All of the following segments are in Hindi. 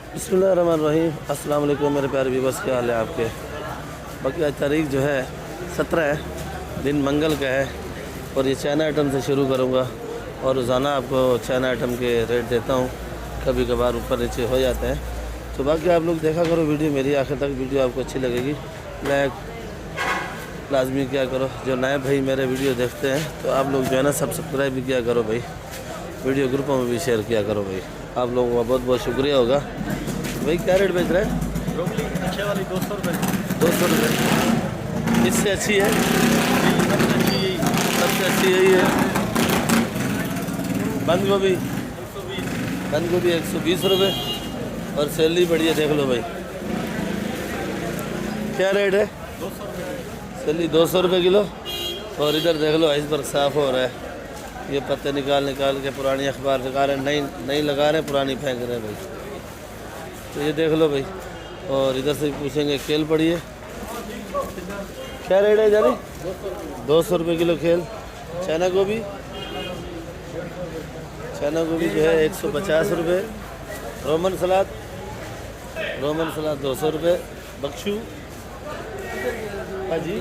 बिस्मिल्लाहिर्रहमानिर्रहीम। अस्सलाम वालेकुम मेरे प्यारे व्यूअर्स, क्या हाल है आपके। बाकी आज तारीख जो है 17 है, दिन मंगल का है और ये चाइना आइटम से शुरू करूँगा और रोज़ाना आपको चाइना आइटम के रेट देता हूँ। कभी कभार ऊपर नीचे हो जाते हैं, तो बाकी आप लोग देखा करो वीडियो मेरी आखिर तक। वीडियो आपको अच्छी लगेगी, लाइक लाजमी किया करो। जो नए भाई मेरे वीडियो देखते हैं तो आप लोग जो है ना सब्सक्राइब भी किया करो भाई। वीडियो ग्रुपों में भी शेयर किया करो भाई। आप लोगों का बहुत बहुत शुक्रिया होगा भाई। क्या रेट बेच रहे हैं? ब्रोकली अच्छे वाली 200 रुपये। 200 रुपये। इससे अच्छी है? सबसे अच्छी यही है। बंद गोभी 120 रुपये और सैलरी बढ़िया। देख लो भाई क्या रेट है। 200 रुपये सैलरी 200 रुपये किलो। और इधर देख लो आइसबर्ग साफ़ हो रहा है। ये पत्ते निकाल के पुरानी अखबार लगा रहे हैं, नई लगा रहे हैं, पुरानी फेंक रहे हैं भाई। तो ये देख लो भाई। और इधर से पूछेंगे केल पड़ी है, क्या रेट है जानी? 200 रुपये किलो केल। चाइना गोभी जो है 150 रुपये। रोमन सलाद 200 रुपये। बख्शू हाँ जी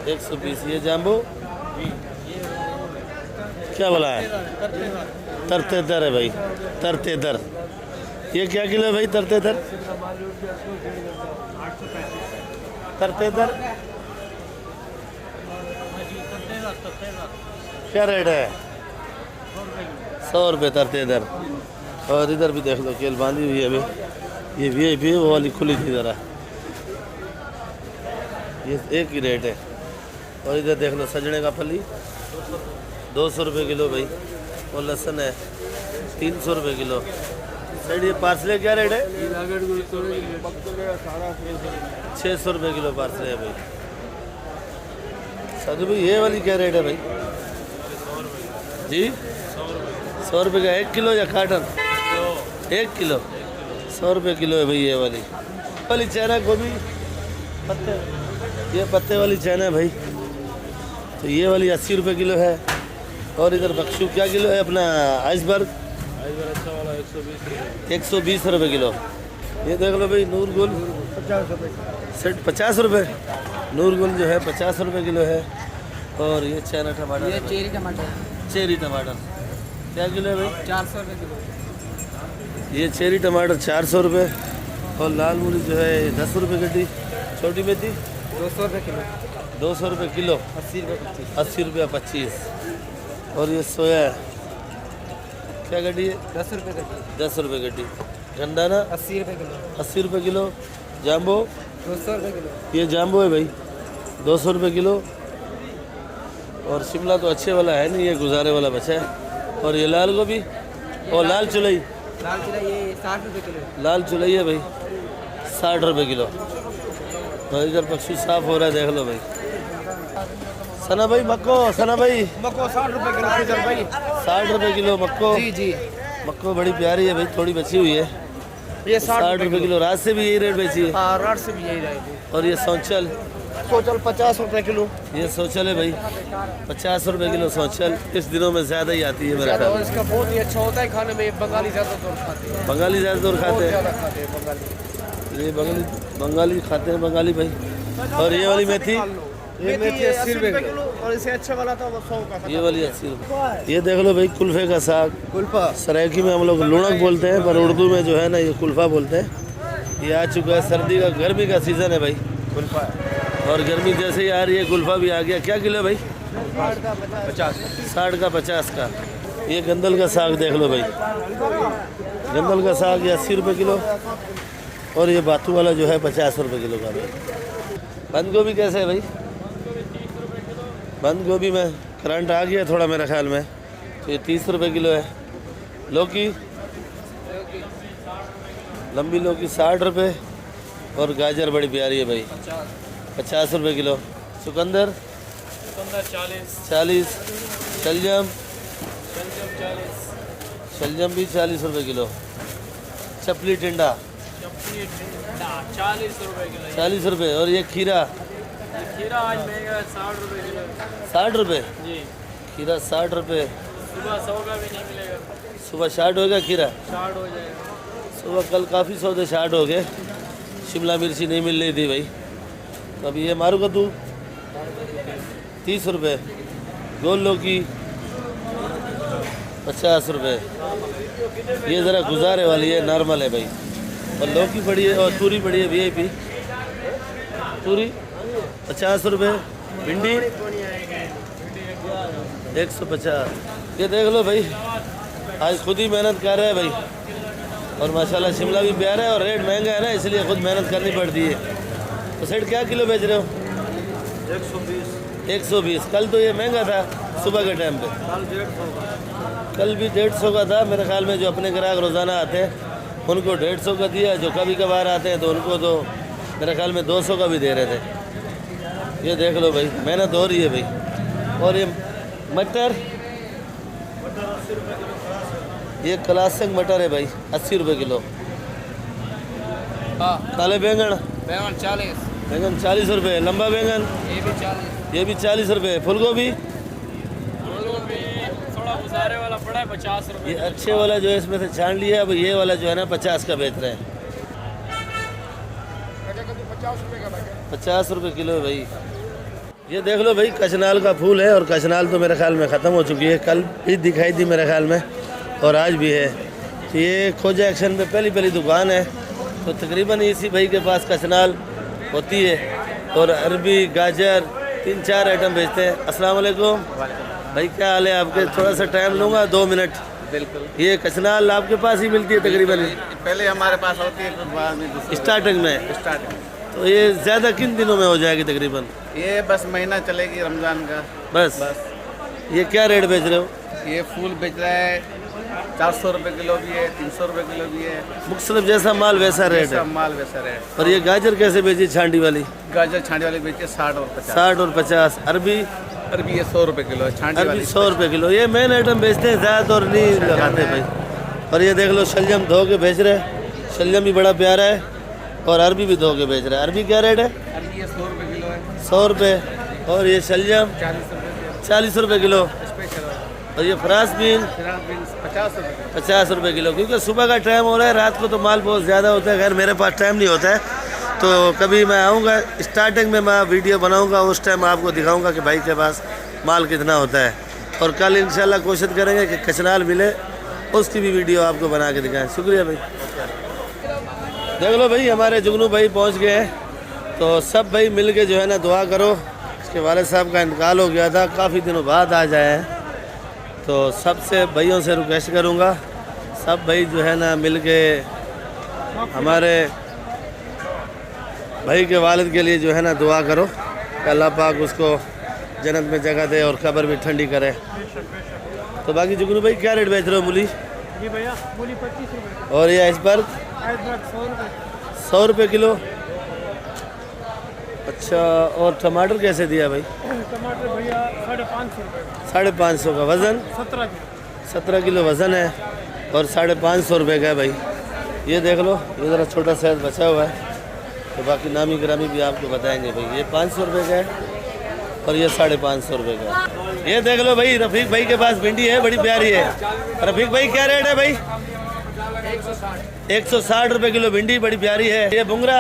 120। ये जाम्बो क्या बोला है? तरतेदर है भाई, तरतेदर। ये क्या किलो है भाई तरतेदर? क्या रेट है? 100 रुपये तरतेदर। और इधर भी देख लो केल बांधी हुई है अभी। ये भी वो वाली खुली थी ज़रा, ये एक ही रेट है। और इधर देख लो सजने का फली 200 रुपये किलो भाई। और लहसुन है 300 रुपये किलो। साइड ये पार्सले क्या रेट है? 600 रुपये किलो पार्सले है भाई। साधु भाई ये वाली क्या रेट है भाई जी? 100 रुपये का 1 किलो या कार्टन? 1 किलो 100 रुपये किलो है भाई। ये वाली चाइना गोभी पत्ते, ये पत्ते वाली चाइना है भाई। तो ये वाली 80 रुपये किलो है। और इधर बख्शू क्या किलो है अपना? आइसबर्ग अच्छा वाला 120 रुपये किलो। ये देख लो भाई नूर गुल 50 रुपये सेट 50 रुपये। नूर गुल जो है 50 रुपये किलो है। और ये चाइना टमाटर, ये चेरी टमाटर क्या किलो है भाई? 400 रुपये किलो। ये चेरी टमाटर 400 रुपये। और लाल मूली जो है 10 रुपये गड्डी। छोटी मेथी 200 रुपये किलो। 200 रुपये किलो। 80 रुपये 25। 80 रुपया 25। और ये सोया क्या गड्डी है? 10 रुपये गड्डी। 10 रुपये गड्डी। गंडाना 80 रुपये किलो। 80 रुपये किलो। जाम्बो 200 रुपये किलो। ये जाम्बो है भाई 200 रुपये किलो। और शिमला तो अच्छे वाला है नहीं, ये गुजारे वाला बचा है। और ये लाल गोभी और लाल चुलई ये 60 रुपये किलो। लाल चुलई है भाई 60 रुपये किलो। और इधर पक्षी साफ हो रहा है देख लो भाई। सना भाई मक्को 60 रुपये किलो भाई। 60 रुपये किलो मक्को। जी मक्को बड़ी प्यारी है भाई, थोड़ी बची हुई है। ये 60 रुपये किलो। रात से भी यही रेट बेची है। हाँ, रात से भी यही रहेगी। और ये सौचल 50 रुपये किलो। ये सौचल है भाई 50 रुपये किलो सौचल। इस दिनों में ज़्यादा ही आती है मेरा और ख्याल। इसका बहुत ही अच्छा होता है खाने में। बंगाली ज़्यादातर खाते हैं। बंगाली ज़्यादातर खाते हैं। ज़्यादा खाते हैं बंगाली। ये बंगाली खाते हैं बंगाली भाई। और ये वाली मेथी ये मेथी 80 रुपये किलो। और इसे अच्छा वाला था वो 100 का था। ये वाली 80 रुपये। ये देख लो भाई कुल्फे का साग। कुल्फा सरायकी में हम लोग लुणक बोलते हैं, पर उर्दू में जो है ना ये कुल्फा बोलते हैं। ये आ चुका है सर्दी का, गर्मी का सीज़न है भाई। कुल्फा और गर्मी जैसे ही आ रही है कुल्फा भी आ गया। क्या किलो है भाई? 50 60 का 50 का। ये गंदल का साग देख लो भाई। गंदल का साग ये 80 रुपये किलो। और ये बातू वाला जो है 50 रुपये किलो का भाई। बंद गोभी कैसे है भाई? बंद गोभी में करंट आ गया थोड़ा मेरे ख्याल में, तो ये 30 रुपये किलो है। लौकी लंबी लौकी 60 रुपये। और गाजर बड़ी प्यारी है भाई 50 रुपये किलो। चुकंदर 40। शलजम भी 40 रुपये किलो। चपली टिंडा 40 रुपये। और ये खीरा खीरा आज महंगा 60 रुपये किलो। 60 रुपये जी खीरा 60 रुपये। सुबह 100 का भी नहीं मिलेगा। सुबह स्टार्ट होगा खीरा? स्टार्ट हो जाएगा। सुबह कल काफ़ी सौदे स्टार्ट हो गए, शिमला मिर्ची नहीं मिल रही थी भाई। तो अभी ये मारू कद्दू 30 रुपये, गोल लौकी 50 रुपये, ये ज़रा गुजारे वाली है, नॉर्मल है भाई। और लौकी पड़ी है और तूरी पड़ी है VIP, तूरी 50 रुपये, भिंडी 150। ये देख लो भाई, आज खुद ही मेहनत कर रहे हैं भाई। और माशाल्लाह शिमला भी प्यारा है और रेट महंगा है ना, इसलिए खुद मेहनत करनी पड़ती है। तो सेठ क्या किलो बेच रहे हो? 120। कल तो ये महंगा था सुबह के टाइम पे, कल भी 150 का था मेरे ख्याल में। जो अपने ग्राहक रोज़ाना आते हैं उनको 150 का दिया, जो कभी कभार आते हैं तो उनको तो मेरे ख्याल में 200 का भी दे रहे थे। ये देख लो भाई, मेहनत हो रही है भाई। और ये मटर, ये क्लासिक मटर है भाई, 80 रुपये किलो। हाँ, काले बैंगन, बैंगन 40, बैंगन 40 रुपये, लंबा बैंगन ये भी 40। ये भी 40 रुपये, फूलगोभी थोड़ा गुजारे वाला पड़ा है 50 रुपये। ये अच्छे वाला जो है इसमें से छान लिया, अब ये वाला जो है ना 50 का बेच रहे हैं। 50 रुपये किलो है भाई। ये देख लो भाई, कचनाल का फूल है और कचनाल तो मेरे ख्याल में ख़त्म हो चुकी है, कल भी दिखाई दी मेरे ख्याल में और आज भी है। तो ये खोजा एक्शन में पहली दुकान है, तो तकरीबन इसी भाई के पास कचनाल होती है। और अरबी, गाजर 3-4 आइटम बेचते हैं। अस्सलाम वालेकुम भाई, क्या हाल है आपके? थोड़ा सा टाइम लूँगा, 2 मिनट। बिल्कुल। ये कचनाल आपके पास ही मिलती है तकरीबन? पहले हमारे पास होती है, फिर बाद में स्टार्टिंग में। स्टार्टिंग। तो ये ज़्यादा किन दिनों में हो जाएगी तकरीबन? ये बस महीना चलेगी रमज़ान का। बस। ये क्या रेट बेच रहे हो? ये फूल बेच रहा है 400 रुपये किलो भी है, 300 रुपये किलो भी है। मुख्तलिफ जैसा माल वैसा रेट है। सब माल वैसा रेट। और ये गाजर कैसे बेची छांडी वाली? गाजर छांडी वाली बेची 60 और 50। 60 और 50। अरबी? अरबी ये 100 रुपये किलो है, छांडी अरबी वाली 100 रुपये किलो। ये मेन आइटम बेचते हैं, ज़्यादा और नहीं लगाते भाई। और ये देख लो, शलजम धो के बेच रहे हैं, शलजम भी बड़ा प्यारा है। और अरबी भी धो के बेच रहे हैं। अरबी क्या रेट है? अरबी ये 100 रुपये किलो है। 100 रुपये। और ये शलजम 40 रुपये किलो। और ये फ्रांस बीन 50 रुपये किलो। क्योंकि सुबह का टाइम हो रहा है, रात को तो माल बहुत ज़्यादा होता है। खैर मेरे पास टाइम नहीं होता है, तो कभी मैं आऊँगा, स्टार्टिंग में मैं वीडियो बनाऊँगा, उस टाइम आपको दिखाऊँगा कि भाई के पास माल कितना होता है। और कल इंशाल्लाह कोशिश करेंगे कि कचनाल मिले, उसकी भी वीडियो आपको बना के दिखाएँ। शुक्रिया भाई। देख लो भाई, हमारे जुगनू भाई पहुँच गए हैं। तो सब भाई मिल के जो है ना दुआ करो। इसके वालिद साहब का इंतकाल हो गया था, काफ़ी दिनों बाद आ जाए हैं। तो सबसे भाइयों से रिक्वेस्ट करूँगा, सब भाई जो है ना मिल के हमारे भाई के वालिद के लिए जो है ना दुआ करो कि अल्लाह पाक उसको जन्नत में जगह दे और कब्र भी ठंडी करे। तो बाकी जुगनू भाई क्या रेट बेच रहे हो मूली? जी भैया, मूली 25 रुपये। और ये आइसबर्ग 100 रुपये किलो। अच्छा, और टमाटर कैसे दिया भाई? टमाटर भैया 550 रुपये। 550 का वज़न? 17 किलो वज़न है और 550 रुपये का है भाई। ये देख लो, ये ज़रा छोटा साइज बचा हुआ है। तो बाकी नामी ग्रामी भी आपको बताएंगे भाई। ये 500 रुपये का है और ये 550 रुपये का है। ये देख लो भाई, रफ़ीक भाई के पास भिंडी है, बड़ी प्यारी है। रफ़ीक भाई क्या रेट है भाई? 160 रुपये किलो भिंडी, बड़ी प्यारी है। ये बुंगरा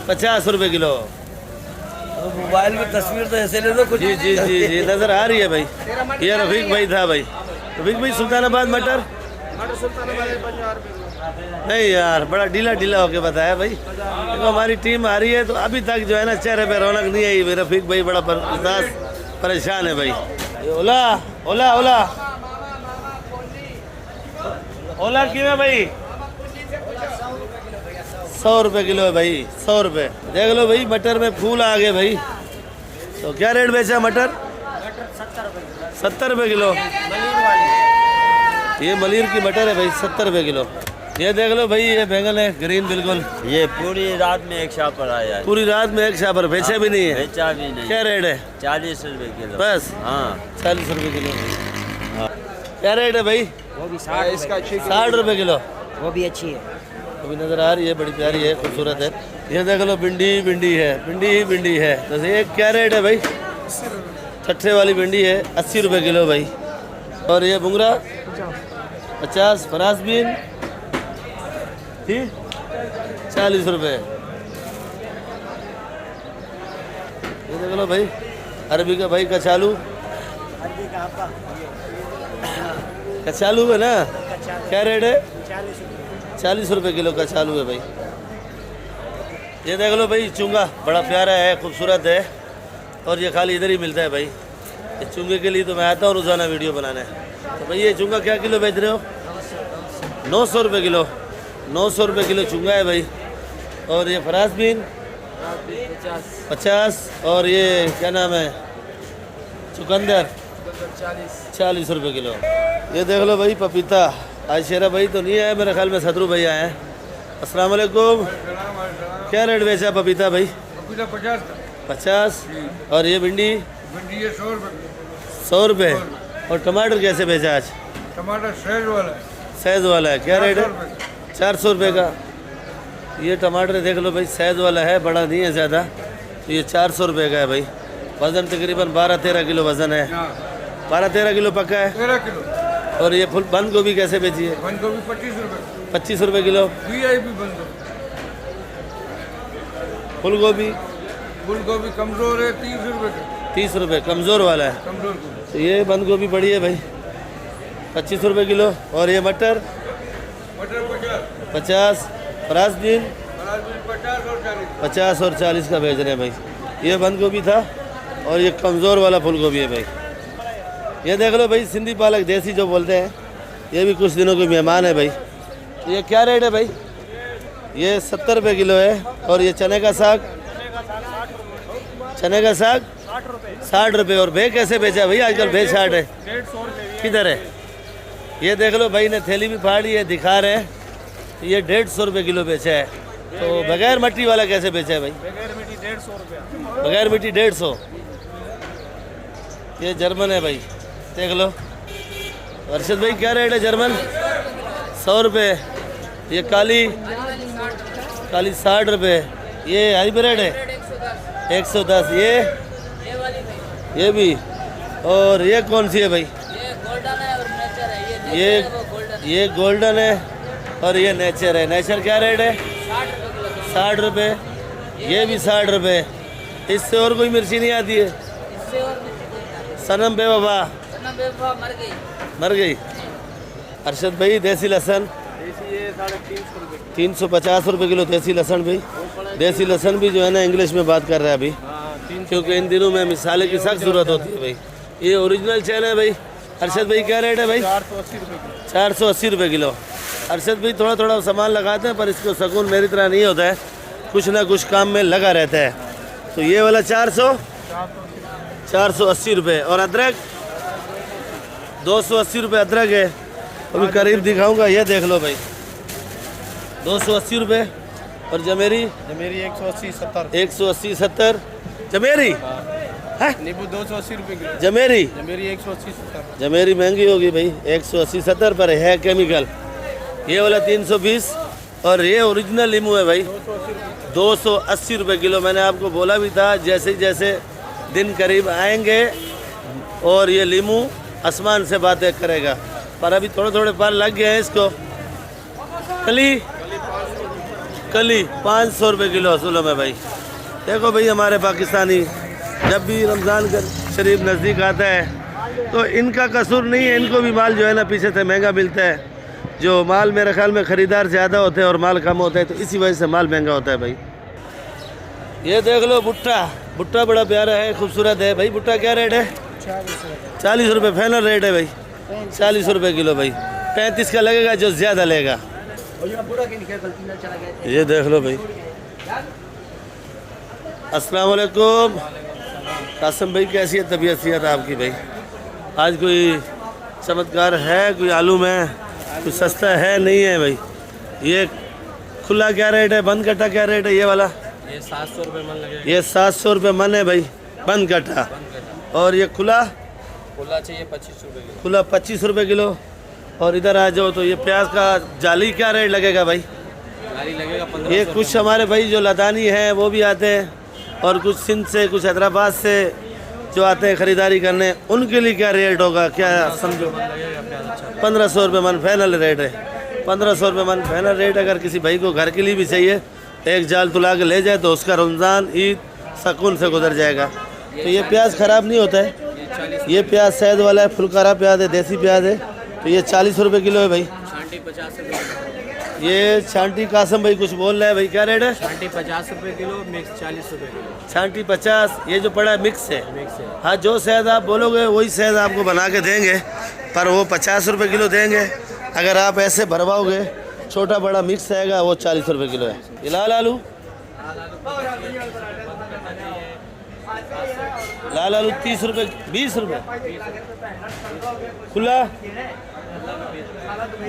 50 रुपये किलो। मोबाइल में तस्वीर तो ऐसे ले दो कुछ। जी जी जी जी, नज़र आ रही है भाई। ये रफ़ीक भाई था भाई। रफ़ीक भाई सुल्तानाबाद मटर नहीं यार, बड़ा ढीला होके बताया भाई। देखो हमारी टीम आ रही है, तो अभी तक जो है ना चेहरे पे रौनक नहीं आई। मेरा रफ़ीक भाई बड़ा उदास परेशान है भाई। ओला ओला ओला ओला क्यों है भाई? 100 रुपये किलो है भाई, 100 रुपये। देख लो भाई, मटर में फूल आ गए भाई। तो क्या रेट बेचा मटर? 70 रुपये किलो। ये मलिर की मटर है भाई, 70 रुपये किलो। ये देख लो भाई, ये बैंगन है ग्रीन बिल्कुल। ये पूरी रात में एक शाह पर आया है। पूरी रात में एक शाह बेचा भी नहीं है? बेचा भी नहीं। क्या रेट है? 40 रुपये किलो बस? हाँ, 40 रुपये किलो। क्या रेट है भाई? वो भी 60 रुपये किलो। वो भी अच्छी है। अभी नज़र आ रही है, बड़ी प्यारी है, खूबसूरत है। ये देख लो, भिंडी है, भिंडी है। तो ये क्या रेट है भाई? ठट्ठे वाली भिंडी है 80 रुपये किलो भाई। और ये बुंगरा 50, फरास बीन ठीक 40 रुपये। ये देख लो भाई अरबी का भाई कचालू, कचालू है ना, क्या रेट है? 40 रुपये किलो कचालू है भाई। ये देख लो भाई चूंगा बड़ा प्यारा है, खूबसूरत है और ये खाली इधर ही मिलता है भाई। इस चूंगे के लिए तो मैं आता हूँ रोज़ाना वीडियो बनाने। तो भाई ये चूंगा क्या किलो बेच रहे हो? 900 रुपये किलो। 900 रुपये किलो चूंगा है भाई। और ये फरास बीन 50 और ये क्या नाम है चुकंदर 40 रुपये किलो। ये देख लो भाई पपीता। आज शेरा भाई तो नहीं आया, मेरे ख्याल में सदरू भाई आए हैं। अस्सलाम वालेकुम। क्या रेट बेचा पपीता भाई? पपीता 50 और ये भिंडी? भिंडी 100 रुपये। और टमाटर कैसे बेचा आज? टमाटर सैज वाला है। क्या रेट है? 400 रुपये का। ये टमाटर देख लो भाई सैज वाला है, बड़ा नहीं है ज़्यादा। तो ये 400 रुपये का है भाई। वज़न तकरीबन 12-13 किलो वज़न है। 12-13 किलो पक्का है। 13 किलो। और ये फुल बंद गोभी कैसे बेची है? बंद गोभी 25 रुपये। 25 रुपये किलो। VIP बंद गोभी। फुल गोभी? फुल गोभी कमज़ोर है 30 रुपये का। 30 रुपये कमज़ोर वाला है। कमज़ोर गोभी। तो ये बंद गोभी बड़ी है भाई 25 रुपये किलो। और ये मटर? मटर 50। फरास बीन? 50 50 और और 40। 40 का भेज रहे हैं भाई। ये बंद गोभी था और ये कमज़ोर वाला फूल गोभी है भाई। ये देख लो भाई सिंधी पालक देसी जो बोलते हैं, ये भी कुछ दिनों के मेहमान है भाई। ये क्या रेट है भाई? ये 70 रुपये किलो है। और ये चने का साग? चने का साग 60 रुपये। और भे कैसे बेचा भाई? आजकल भे 60 है। किधर है? ये देख लो भाई ने थैली भी फाड़ी है, दिखा रहे हैं। ये 150 रुपये किलो बेचा है। तो बगैर मट्टी वाला कैसे बेचा है भाई? बगैर मिट्टी 150 रुपये। बगैर मिट्टी 150। ये जर्मन है भाई, देख लो। अर्शद भाई क्या रेट है जर्मन? 100 रुपये। ये काली 60 रुपये। ये हाइब्रिड है 110। ये भी। और ये कौन सी है भाई? ये गोल्डन है और ये नेचर है। नेचर क्या रेट है? 60 रुपये। ये भी 60 रुपये। इससे और कोई मिर्ची नहीं आती है? सनम बेवफा मर गई। अरशद भाई देसी लहसुन? 350 रुपये किलो देसी लहसुन भाई। देसी लहसुन भी जो है ना इंग्लिश में बात कर रहा है अभी, क्योंकि इन दिनों में मिसाले की सख्त ज़रूरत होती है भाई। ये ओरिजिनल चैन है भाई। अरशद भाई क्या रेट है भाई? 480 रुपये किलो। अरशद भाई थोड़ा थोड़ा सामान लगाते हैं पर इसको सुकून मेरी तरह नहीं होता है, कुछ ना कुछ काम में लगा रहता है। तो ये वाला 480 रुपये। और अदरक 280 रुपये अदरक है। अभी करीब दिखाऊंगा, ये देख लो भाई 280 रुपये। और जमेरी? 180 70। जमेरी है? नींबू 280 रुपये किलो। जमेरी 180 70। जमेरी महंगी होगी भाई, 180 70 पर है केमिकल। ये वाला 320। और ये ओरिजिनल नींबू है भाई 280 रुपये किलो। मैंने आपको बोला भी था जैसे जैसे दिन करीब आएंगे और ये नींबू आसमान से बातें करेगा, पर अभी थोड़े थोड़े पर लग गए हैं इसको। कली 500 रुपये किलो असूलों में भाई। देखो भाई हमारे पाकिस्तानी जब भी रमज़ान का शरीफ नज़दीक आता है तो इनका कसूर नहीं है, इनको भी माल जो है ना पीछे से महंगा मिलता है। जो माल मेरे ख्याल में ख़रीदार ज़्यादा होते हैं और माल कम होता है, तो इसी वजह से माल महंगा होता है भाई। ये देख लो भुट्टा। भुट्टा बड़ा प्यारा है, खूबसूरत है भाई। भुट्टा क्या रेट है? 40 रुपये फाइनल रेट है भाई। 40 रुपये किलो भाई। 35 का लगेगा जो ज़्यादा लेगा। ये देख लो भाई। अस्सलाम वालेकुम। कासिम भाई कैसी है तबीयत सेहत आपकी भाई? आज कोई चमत्कार है? कोई आलू में कुछ सस्ता है नहीं है भाई? ये खुला क्या रेट है? बंद कट्टा क्या रेट है? ये वाला ये 700 रुपये मन लगेगा। ये 700 रुपये मन है भाई बंद कट्टा। और ये खुला चाहिए 25 रुपये किलो। खुला 25 रुपये किलो। और इधर आ जाओ तो ये प्याज का जाली क्या रेट लगेगा भाई? जाली लगेगा 15। ये कुछ हमारे भाई जो लदानी हैं वो भी आते हैं, और कुछ सिंध से, कुछ हैदराबाद से, जो आते हैं ख़रीदारी करने, उनके लिए क्या रेट होगा, क्या समझो? 1500 रुपये मन फाइनल रेट है। 1500 रुपये मन फाइनल रेट। अगर किसी भाई को घर के लिए भी चाहिए, एक जाल तुला के ले जाए तो उसका रमज़ान ईद सुकून से गुजर जाएगा। तो ये प्याज ख़राब नहीं होता है। ये प्याज सैद वाला है, फुलकारा प्याज है, देसी प्याज है। तो ये 40 रुपये किलो है भाई। छांटी 50 रुपये। ये छांटी कासम भाई कुछ बोल रहे हैं भाई, क्या रेट है? छांटी 50 रुपये किलो, मिक्स 40 रुपये किलो। छांटी 50, ये जो पड़ा है मिक्स है। मिक्स है। हाँ, जो शहद आप बोलोगे वही शहद आपको बना के देंगे, पर वो 50 रुपये किलो देंगे। अगर आप ऐसे भरवाओगे, छोटा बड़ा मिक्स आएगा, वो 40 रुपये किलो है। ये लाल आलू, लाल आलू 30 रुपये, 20 रुपये खुला,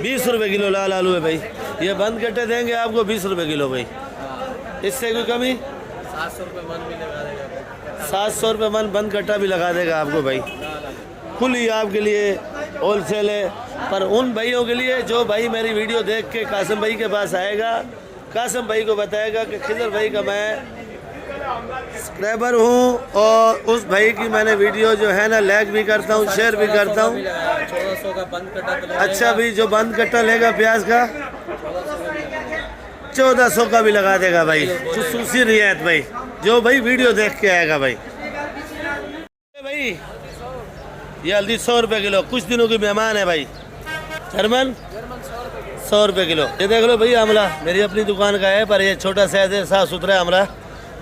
20 रुपये किलो लाल आलू है भाई। ये बंद कट्टे देंगे आपको 20 रुपये किलो भाई। इससे कोई कमी? 700 रुपये मन भी लगा देगा। 700 रुपये मन बंद कट्टा भी लगा देगा आपको भाई। खुल ही आपके लिए होलसेल है। पर उन भाइयों के लिए जो भाई मेरी वीडियो देख के कासिम भाई के पास आएगा, कासिम भाई को बताएगा कि खिजर भाई का मैं सब्सक्राइबर हूँ और उस भाई की मैंने वीडियो जो है ना लाइक भी करता हूँ, शेयर भी करता हूँ। 1400 का बंद कट्टा। अच्छा भाई, जो बंद कट्टा लेगा प्याज का 1400 का भी लगा देगा भाई। खुसूसी रियायत भाई, जो भाई वीडियो देख के आएगा भाई। भाई ये हल्दी 100 रुपये किलो, कुछ दिनों की मेहमान है भाई। जर्मन 100 रुपये किलो। ये देख लो भाई, आमला मेरी अपनी दुकान का है, पर ये छोटा साइज है, साफ़ सुथरा आमला,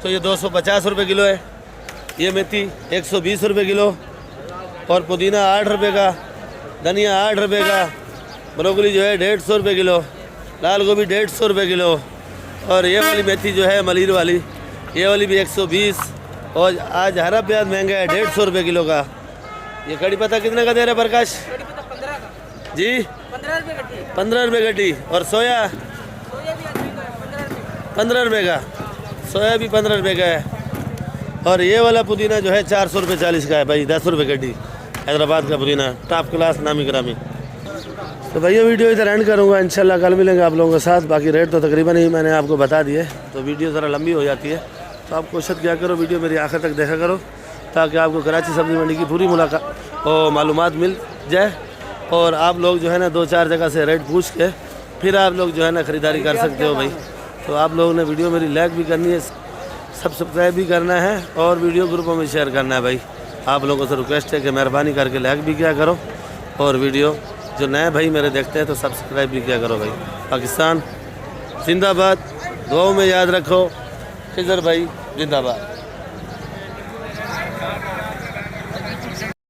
तो ये 250 रुपये किलो है। ये मेथी 120 रुपये किलो, और पुदीना 8 रुपये का, धनिया 8 रुपये का, ब्रोकली जो है 150 रुपये किलो, लाल गोभी 150 रुपये किलो, और ये वाली मेथी जो है मलिर वाली, ये वाली भी 120। और आज हरा प्याज महंगा है 150 रुपये किलो का। ये कड़ी पत्ता कितने का दे रहे प्रकाश जी? 15 रुपये गड्डी। और सोया 15 रुपये का, सोया भी 15 रुपये का है। और ये वाला पुदीना जो है 400 रुपये 40 का है भाई, 10 रुपये गड्डी। हैदराबाद का पुदीना, टॉप क्लास, नामी ग्रामी। तो भैया वीडियो इधर एंड करूँगा, इंशाल्लाह कल मिलेंगे आप लोगों के साथ। बाकी रेट तो तकरीबन ही मैंने आपको बता दिए, तो वीडियो ज़रा लंबी हो जाती है, तो आप कोशिश क्या करो वीडियो मेरी आखिर तक देखा करो, ताकि आपको कराची सब्ज़ी मंडी की पूरी मुलाकात और मालूमात मिल जाए। और आप लोग जो है ना 2-4 जगह से रेट पूछ के फिर आप लोग जो है ना ख़रीदारी कर सकते हो भाई। तो आप लोगों ने वीडियो मेरी लाइक भी करनी है, सब्सक्राइब भी करना है, और वीडियो ग्रुपों में शेयर करना है भाई। आप लोगों से रिक्वेस्ट है कि मेहरबानी करके लाइक भी किया करो, और वीडियो जो नए भाई मेरे देखते हैं तो सब्सक्राइब भी किया करो भाई। पाकिस्तान जिंदाबाद, दुआओं में याद रखो, खिजर भाई जिंदाबाद।